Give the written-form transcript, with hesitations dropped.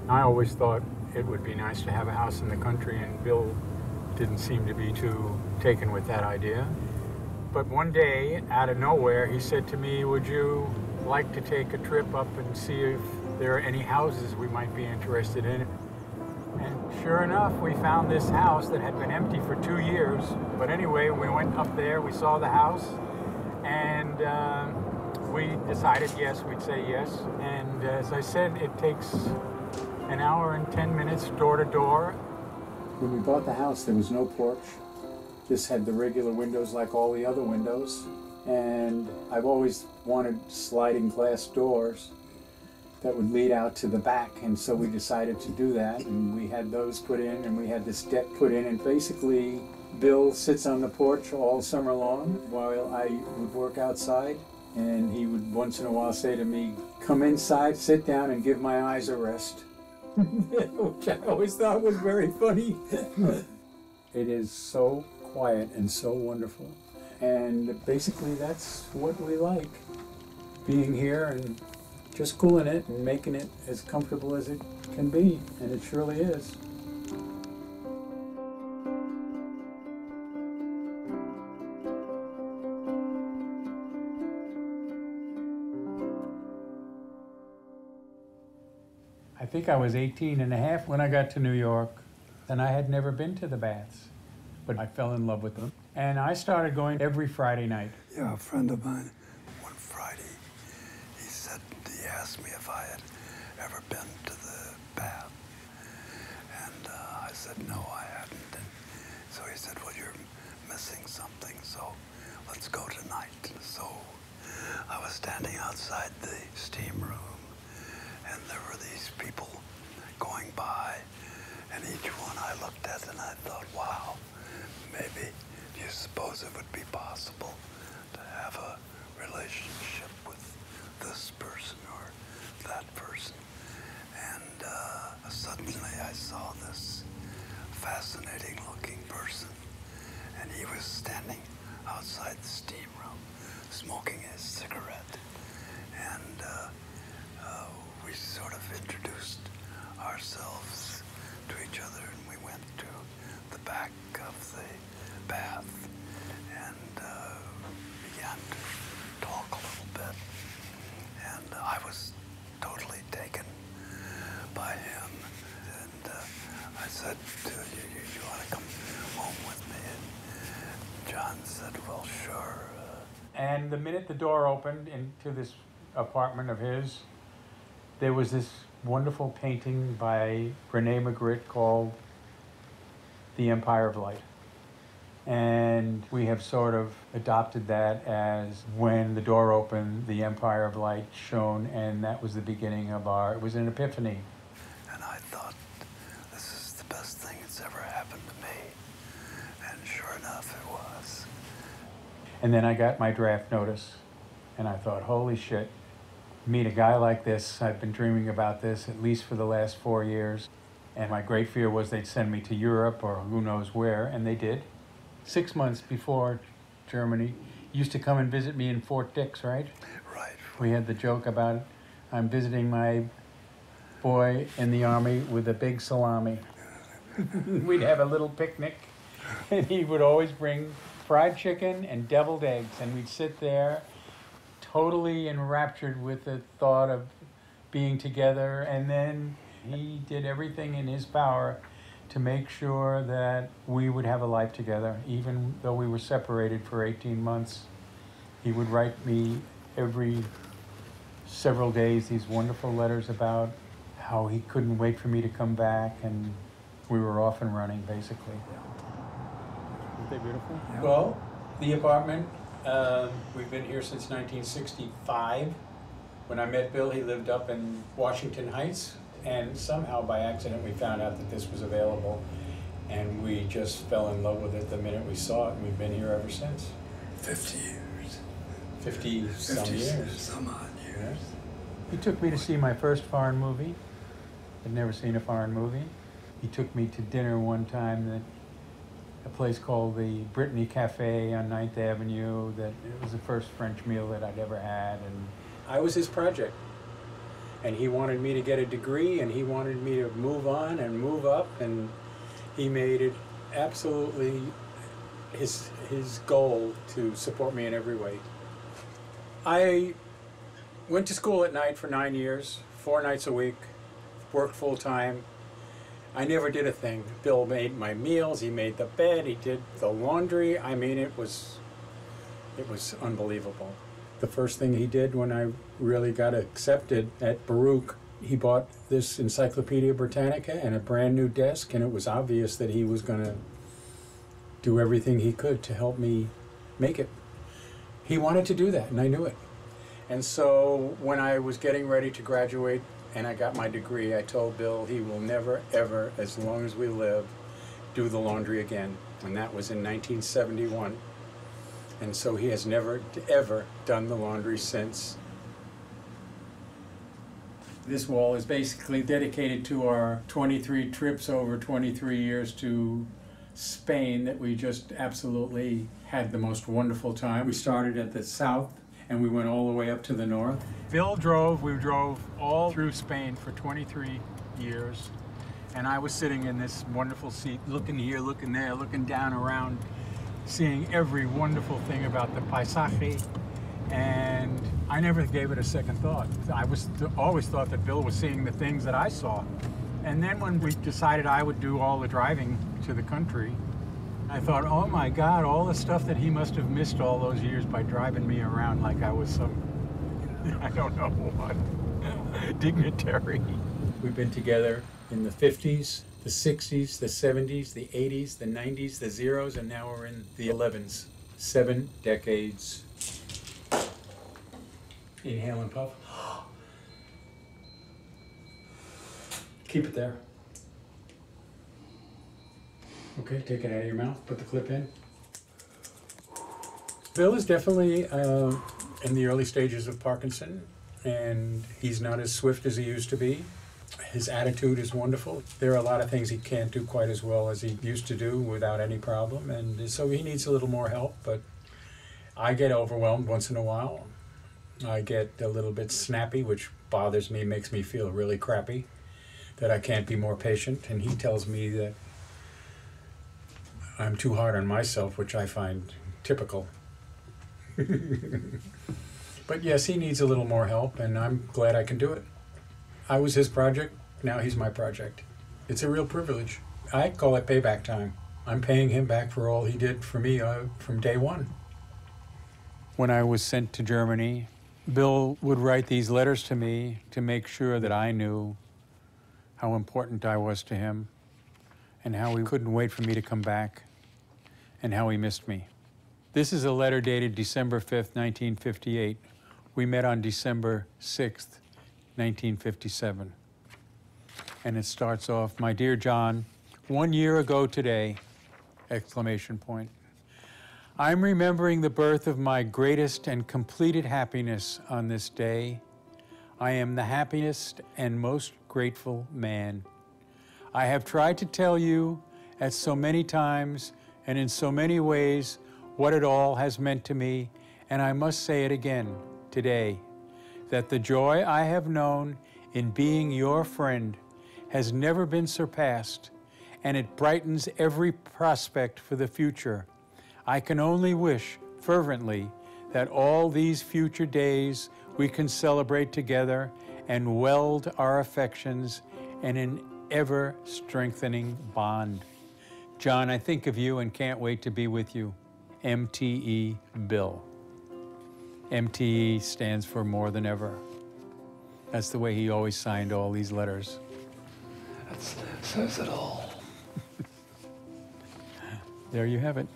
I always thought it would be nice to have a house in the country, and Bill didn't seem to be too taken with that idea. But one day, out of nowhere, he said to me, would you like to take a trip up and see if there are any houses we might be interested in? And sure enough, we found this house that had been empty for 2 years. But anyway, we went up there, we saw the house, and we decided, yes, we'd say yes. And as I said, it takes an hour and 10 minutes door to door. When we bought the house, there was no porch. This had the regular windows like all the other windows. And I've always wanted sliding glass doors that would lead out to the back. And so we decided to do that. And we had those put in, and we had this deck put in. And basically, Bill sits on the porch all summer long while I would work outside. And he would once in a while say to me, come inside, sit down, and give my eyes a rest. Which I always thought was very funny. It is so quiet and so wonderful. And basically that's what we like. Being here and just cooling it and making it as comfortable as it can be. And it surely is. I think I was 18 and a half when I got to New York, and I had never been to the baths, but I fell in love with them. And I started going every Friday night. Yeah, a friend of mine, one Friday, he asked me if I had ever been to the bath. And I said, no, I hadn't. And so he said, well, you're missing something, so let's go tonight. So I was standing outside the steam room, and there were these people going by, and each one I looked at and I thought, wow, maybe do you suppose it would be possible to have a relationship with this person or that person? And suddenly I saw this fascinating looking person, and he was standing outside the steam room smoking his cigarette. And we sort of introduced ourselves to each other, and we went to the back of the bath and began to talk a little bit. And I was totally taken by him. And I said, you want to come home with me? And John said, well, sure. And the minute the door opened into this apartment of his, there was this wonderful painting by Rene Magritte called The Empire of Light. And we have sort of adopted that as when the door opened, the Empire of Light shone, and that was the beginning of it was an epiphany. And I thought, this is the best thing that's ever happened to me. And sure enough, it was. And then I got my draft notice, and I thought, holy shit. Meet a guy like this. I've been dreaming about this at least for the last 4 years. And my great fear was they'd send me to Europe or who knows where, and they did. 6 months before Germany, used to come and visit me in Fort Dix, right? Right. We had the joke about I'm visiting my boy in the army with a big salami. We'd have a little picnic, and he would always bring fried chicken and deviled eggs, and we'd sit there totally enraptured with the thought of being together. And then he did everything in his power to make sure that we would have a life together. Even though we were separated for 18 months, he would write me every several days these wonderful letters about how he couldn't wait for me to come back, and we were off and running, basically. Aren't they beautiful? Yeah. Well, the apartment, we've been here since 1965. When I met Bill, he lived up in Washington Heights, and somehow by accident we found out that this was available, and we just fell in love with it the minute we saw it, and we've been here ever since. 50 years. 50 some years. Some odd years. He took me to see my first foreign movie. I'd never seen a foreign movie. He took me to dinner one time at a place called the Brittany Cafe on 9th Avenue. That it was the first French meal that I'd ever had, and I was his project. And he wanted me to get a degree, and he wanted me to move on and move up, and he made it absolutely his goal to support me in every way. I went to school at night for 9 years, 4 nights a week, worked full time. I never did a thing. Bill made my meals, he made the bed, he did the laundry. I mean, it was unbelievable. The first thing he did when I really got accepted at Baruch, he bought this Encyclopedia Britannica and a brand new desk, and it was obvious that he was going to do everything he could to help me make it. He wanted to do that, and I knew it. And so when I was getting ready to graduate and I got my degree, I told Bill he will never, ever, as long as we live, do the laundry again. And that was in 1971. And so he has never, ever done the laundry since. This wall is basically dedicated to our 23 trips over 23 years to Spain that we just absolutely had the most wonderful time. We started at the south and we went all the way up to the north. Bill drove, we drove all through Spain for 23 years. And I was sitting in this wonderful seat, looking here, looking there, looking down around, seeing every wonderful thing about the paisaje, and I never gave it a second thought. I always thought that Bill was seeing the things that I saw. And then when we decided I would do all the driving to the country, I thought, oh my God, all the stuff that he must have missed all those years by driving me around like I was some, I don't know what, dignitary. We've been together in the 50s, the 60s, the 70s, the 80s, the 90s, the zeros, and now we're in the 11s. 7 decades. Inhale and puff. Keep it there. Okay, take it out of your mouth, put the clip in. Bill is definitely in the early stages of Parkinson, and he's not as swift as he used to be. His attitude is wonderful. There are a lot of things he can't do quite as well as he used to do without any problem, and so he needs a little more help, but I get overwhelmed once in a while. I get a little bit snappy, which bothers me, makes me feel really crappy, that I can't be more patient, and he tells me that I'm too hard on myself, which I find typical. But yes, he needs a little more help, and I'm glad I can do it. I was his project, now he's my project. It's a real privilege. I call it payback time. I'm paying him back for all he did for me from day one. When I was sent to Germany, Bill would write these letters to me to make sure that I knew how important I was to him and how he couldn't wait for me to come back and how he missed me. This is a letter dated December 5th, 1958. We met on December 6th, 1957. And it starts off, "My dear John, 1 year ago today, ! I'm remembering the birth of my greatest and completed happiness on this day. I am the happiest and most grateful man. I have tried to tell you at so many times and in so many ways what it all has meant to me, and I must say it again today, that the joy I have known in being your friend has never been surpassed, and it brightens every prospect for the future. I can only wish fervently that all these future days we can celebrate together and weld our affections in an ever-strengthening bond. John, I think of you and can't wait to be with you. MTE Bill." MTE stands for more than ever. That's the way he always signed all these letters. That says it all. There you have it.